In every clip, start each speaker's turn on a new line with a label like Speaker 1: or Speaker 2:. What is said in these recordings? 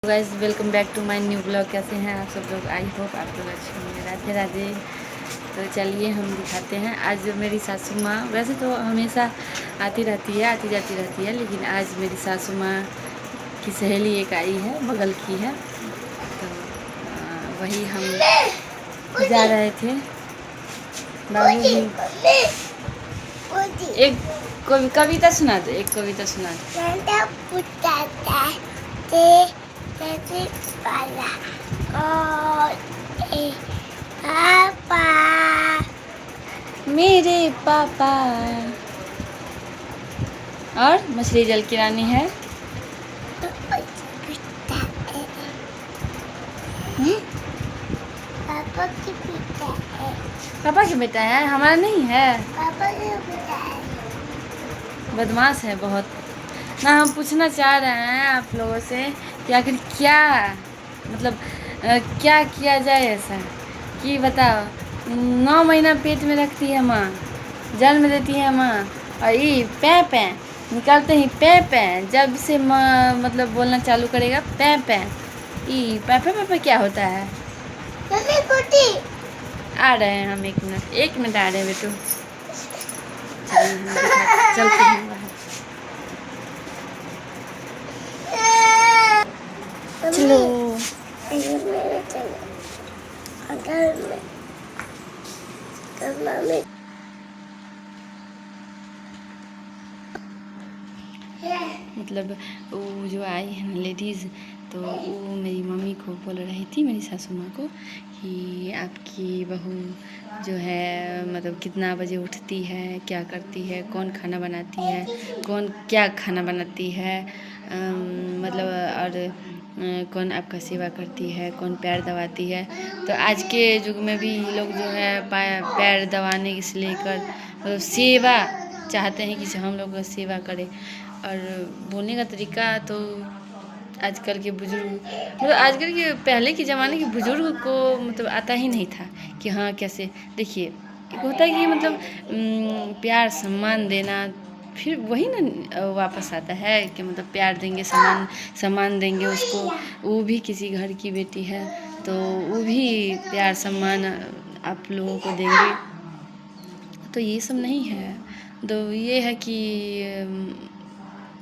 Speaker 1: Guys welcome back to my new blog. कैसे हैं आप सब लोग? आई होप आप लोग अच्छे होंगे। राधे राधे। तो चलिए हम दिखाते हैं। आज मेरी सासू माँ वैसे तो हमेशा आती रहती है, आती जाती रहती है, लेकिन आज मेरी सासू माँ की सहेली एक आई है, बगल की है। तो वही हम जा रहे थे। बाबू भी एक कविता सुना दो, एक कविता सुना दो। मेरे पापा और मछली जल की रानी है।
Speaker 2: पापा की बेटा है।
Speaker 1: पापा की बेटा है, हमारा नहीं है।
Speaker 2: पापा की बेटा है।
Speaker 1: बदमाश है बहुत ना। हम पूछना चाह रहे हैं आप लोगों से कि आखिर क्या मतलब क्या किया जाए ऐसा कि बताओ। 9 महीना पेट में रखती है माँ, जन्म देती है माँ, और ये पै निकालते ही पै जब से माँ मतलब बोलना चालू करेगा पै ई पै क्या होता है? आ रहे हैं हम, 1 मिनट आ रहे हैं बेटू। चलते हैं बाहर। चलो मतलब वो जो आई है ना लेडीज़, तो वो मेरी मम्मी को बोल रही थी, मेरी सासू माँ को, कि आपकी बहू जो है मतलब कितना बजे उठती है, क्या करती है, कौन खाना बनाती है, कौन क्या खाना बनाती है, मतलब और कौन आपका सेवा करती है, कौन पैर दबाती है। तो आज के युग में भी लोग जो है पैर दबाने से लेकर मतलब सेवा चाहते हैं कि हम लोग सेवा करें। और बोलने का तरीका तो आजकल के बुज़ुर्ग मतलब आजकल के पहले के ज़माने के बुज़ुर्ग को मतलब आता ही नहीं था कि हाँ कैसे। देखिए एक होता है कि मतलब प्यार सम्मान देना, फिर वही ना वापस आता है कि मतलब प्यार देंगे, सम्मान देंगे उसको। वो भी किसी घर की बेटी है, तो वो भी प्यार सम्मान आप लोगों को देंगे। तो ये सब नहीं है। तो ये है कि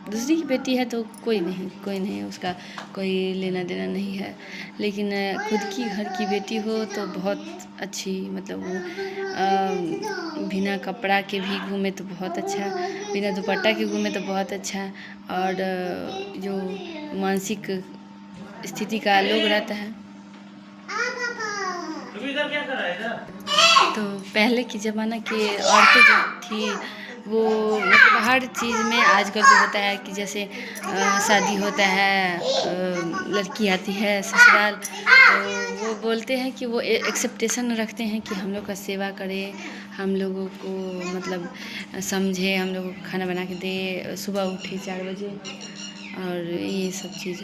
Speaker 1: दूसरी की बेटी है तो कोई नहीं उसका कोई लेना देना नहीं है। लेकिन खुद की घर की बेटी हो तो बहुत अच्छी, मतलब वो बिना कपड़ा के भी घूमे तो बहुत अच्छा, बिना दुपट्टा के घूमे तो बहुत अच्छा। और जो मानसिक स्थिति का लोग रहता है, तो पहले के ज़माना की औरतें जो थी वो मतलब हर चीज़ में आजकल जो होता है कि जैसे शादी होता है, लड़की आती है ससुराल, तो वो बोलते हैं कि वो एक्सेप्टेशन रखते हैं कि हम लोग का सेवा करे, हम लोगों को मतलब समझे, हम लोगों को खाना बना के दे, सुबह उठे 4 बजे और ये सब चीज़।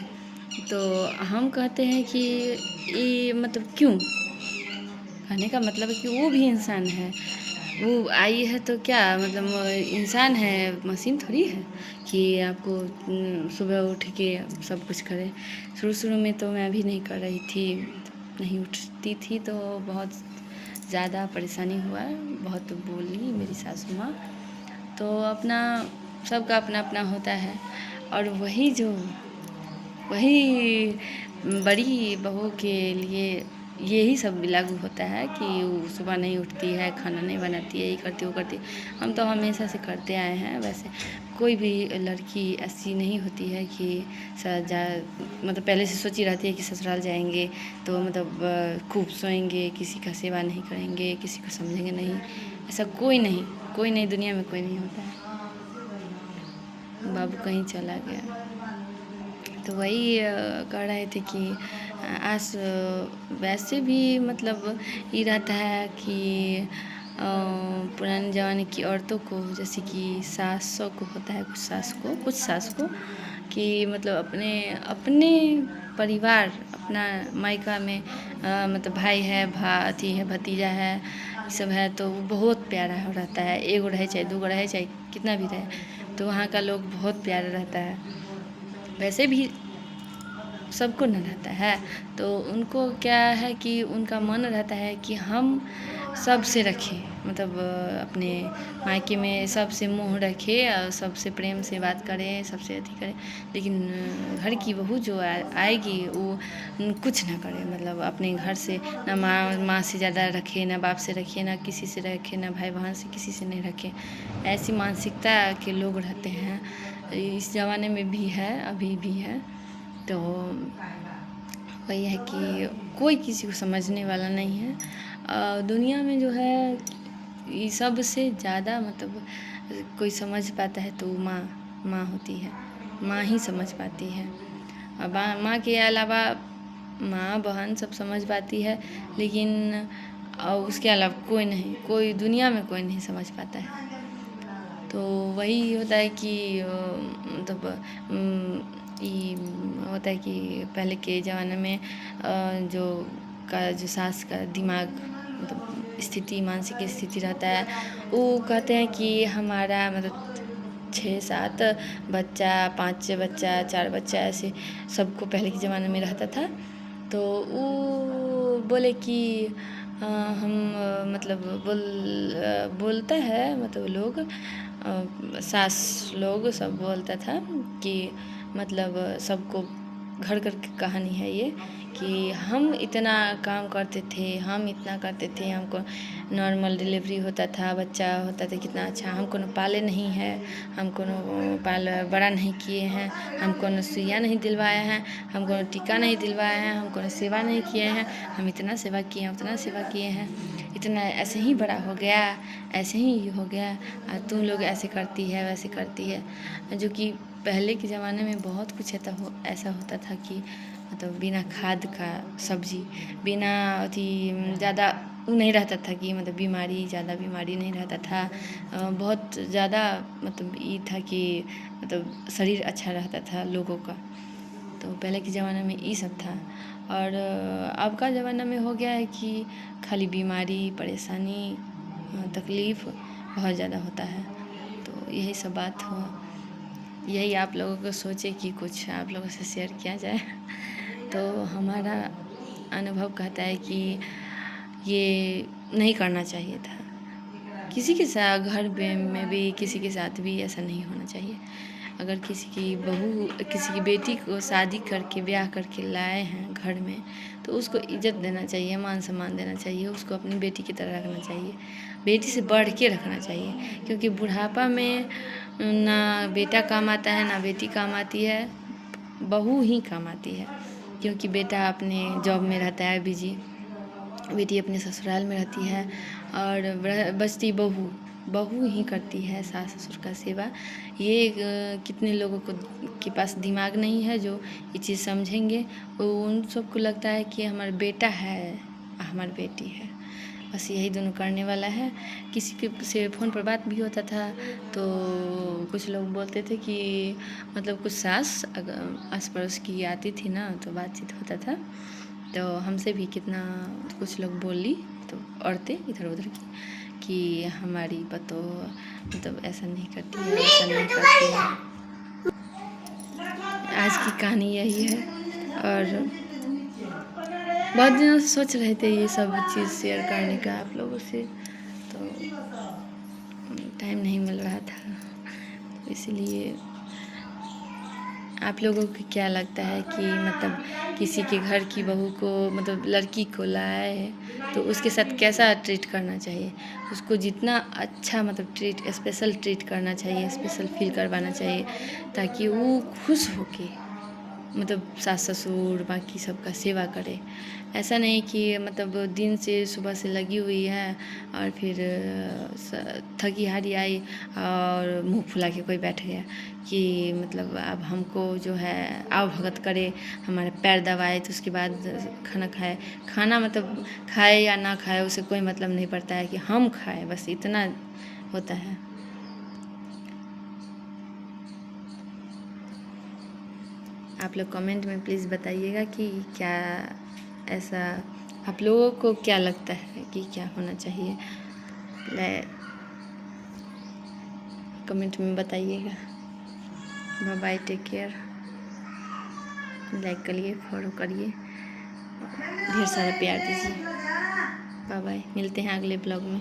Speaker 1: तो हम कहते हैं कि ये मतलब क्यों? कहने का मतलब है कि वो भी इंसान है। वो आई है तो क्या मतलब इंसान है, मशीन थोड़ी है कि आपको सुबह उठ के सब कुछ करे। शुरू में तो मैं भी नहीं कर रही थी, नहीं उठती थी, तो बहुत ज़्यादा परेशानी हुआ, बहुत बोली मेरी सासू माँ। तो अपना सबका अपना अपना होता है। और वही बड़ी बहू के लिए यही सब लागू होता है कि वो सुबह नहीं उठती है, खाना नहीं बनाती है, ये करती वो करती। हम तो हमेशा से करते आए हैं। वैसे कोई भी लड़की ऐसी नहीं होती है कि मतलब पहले से सोची रहती है कि ससुराल जाएंगे तो मतलब खूब सोएंगे, किसी का सेवा नहीं करेंगे, किसी को समझेंगे नहीं। ऐसा कोई नहीं दुनिया में कोई नहीं होता है। बाबू कहीं चला गया। तो वही कह रहे थे कि आज वैसे भी मतलब ये रहता है कि पुराने ज़माने की औरतों को, जैसे कि सासों को होता है, कुछ सास को कि मतलब अपने परिवार, अपना मायका में मतलब भाई है, अथी है, भतीजा है, ये सब है, तो वो बहुत प्यारा हो रहता है। एगो रहे चाहे दूगो रहे चाहे कितना भी रहे, तो वहाँ का लोग बहुत प्यारा रहता है। वैसे भी सबको न रहता है। तो उनको क्या है कि उनका मन रहता है कि हम सबसे रखें, मतलब अपने मायके में सबसे मुँह रखें और सबसे प्रेम से बात करें, सबसे अथी करें। लेकिन घर की बहू जो आएगी वो कुछ ना करे, मतलब अपने घर से ना माँ से ज़्यादा रखे, ना बाप से रखे, ना किसी से रखे, ना भाई बहन से किसी से नहीं रखे। ऐसी मानसिकता के लोग रहते हैं, इस ज़माने में भी है, अभी भी है। तो वही है कि कोई किसी को समझने वाला नहीं है। दुनिया में जो है ये सबसे ज़्यादा मतलब कोई समझ पाता है तो माँ होती है। माँ ही समझ पाती है। और माँ के अलावा माँ बहन सब समझ पाती है, लेकिन उसके अलावा कोई दुनिया में कोई नहीं समझ पाता है। तो वही होता है कि मतलब ये होता है कि पहले के ज़माने में जो सास का दिमाग मतलब स्थिति, मानसिक स्थिति रहता है, वो कहते हैं कि हमारा मतलब 6-7 बच्चा, 5 बच्चा, 4 बच्चा, ऐसे सबको पहले के ज़माने में रहता था। तो वो बोले कि हम मतलब बोलता है मतलब लोग, सास लोग सब बोलता था कि मतलब सबको घर घर की कहानी है ये, कि हम इतना काम करते थे, हम इतना करते थे, हमको नॉर्मल डिलीवरी होता था, बच्चा होता था कितना अच्छा, हमको न पाले नहीं है, हमको न बड़ा नहीं किए हैं, हमको न सुइयाँ नहीं दिलवाए हैं, हमको न टीका नहीं दिलवाया है, हमको न सेवा नहीं किए हैं, हम इतना सेवा किए हैं, उतना सेवा किए हैं, इतना ऐसे ही बड़ा हो गया, ऐसे ही हो गया, और तुम लोग ऐसे करती है वैसे करती है। जो कि पहले के ज़माने में बहुत कुछ ऐसा होता था कि मतलब बिना खाद का सब्जी, बिना अथी ज़्यादा नहीं रहता था कि मतलब ज़्यादा बीमारी नहीं रहता था। बहुत ज़्यादा मतलब ये था कि मतलब शरीर अच्छा रहता था लोगों का। तो पहले के ज़माने में ये सब था। और अब का ज़माना में हो गया है कि खाली बीमारी, परेशानी, तकलीफ़ बहुत ज़्यादा होता है। तो यही सब बात हो, यही आप लोगों को सोचे कि कुछ आप लोगों से शेयर किया जाए। तो हमारा अनुभव कहता है कि ये नहीं करना चाहिए था। किसी के साथ घर में भी किसी के साथ भी ऐसा नहीं होना चाहिए। अगर किसी की बहू, किसी की बेटी को शादी करके ब्याह करके लाए हैं घर में, तो उसको इज़्ज़त देना चाहिए, मान सम्मान देना चाहिए, उसको अपनी बेटी की तरह रखना चाहिए, बेटी से बढ़ के रखना चाहिए। क्योंकि बुढ़ापा में ना बेटा काम आता है ना बेटी काम आती है, बहू ही काम आती है। क्योंकि बेटा अपने जॉब में रहता है बिजी, बेटी अपने ससुराल में रहती है, और बचती बहू ही करती है सास ससुर का सेवा। ये कितने लोगों के पास दिमाग नहीं है जो ये चीज़ समझेंगे। उन सबको लगता है कि हमारा बेटा है, हमारी बेटी है, बस यही दोनों करने वाला है। किसी के से फ़ोन पर बात भी होता था तो कुछ लोग बोलते थे कि मतलब कुछ सास आस पड़ोस की आती थी ना, तो बातचीत होता था, तो हमसे भी कितना कुछ लोग बोली, तो औरतें इधर उधर की, कि हमारी बतौह मतलब ऐसा नहीं करती है, ऐसा नहीं करती है। आज की कहानी यही है। और बहुत दिनों से सोच रहे थे ये सब चीज़ शेयर करने का आप लोगों से, तो टाइम नहीं मिल रहा था, तो इसलिए आप लोगों को क्या लगता है कि मतलब किसी के घर की बहू को मतलब लड़की को लाए तो उसके साथ कैसा ट्रीट करना चाहिए? उसको जितना अच्छा मतलब स्पेशल ट्रीट करना चाहिए, स्पेशल फील करवाना चाहिए, ताकि वो खुश होके मतलब सास ससुर बाकी सबका सेवा करे। ऐसा नहीं कि मतलब दिन से सुबह से लगी हुई है और फिर थकी हारी आई और मुंह फुला के कोई बैठ गया कि मतलब अब हमको जो है आव भगत करे, हमारे पैर दबाए तो उसके बाद खाना खाए। खाना मतलब खाए या ना खाए उससे कोई मतलब नहीं पड़ता है, कि हम खाए, बस इतना होता है। आप लोग कमेंट में प्लीज़ बताइएगा कि क्या ऐसा आप लोगों को क्या लगता है कि क्या होना चाहिए, कमेंट में बताइएगा। Bye bye, take care. Like करिए, फॉलो करिए, ढेर सारा प्यार दीजिए। बाय बाय, मिलते हैं अगले ब्लॉग में।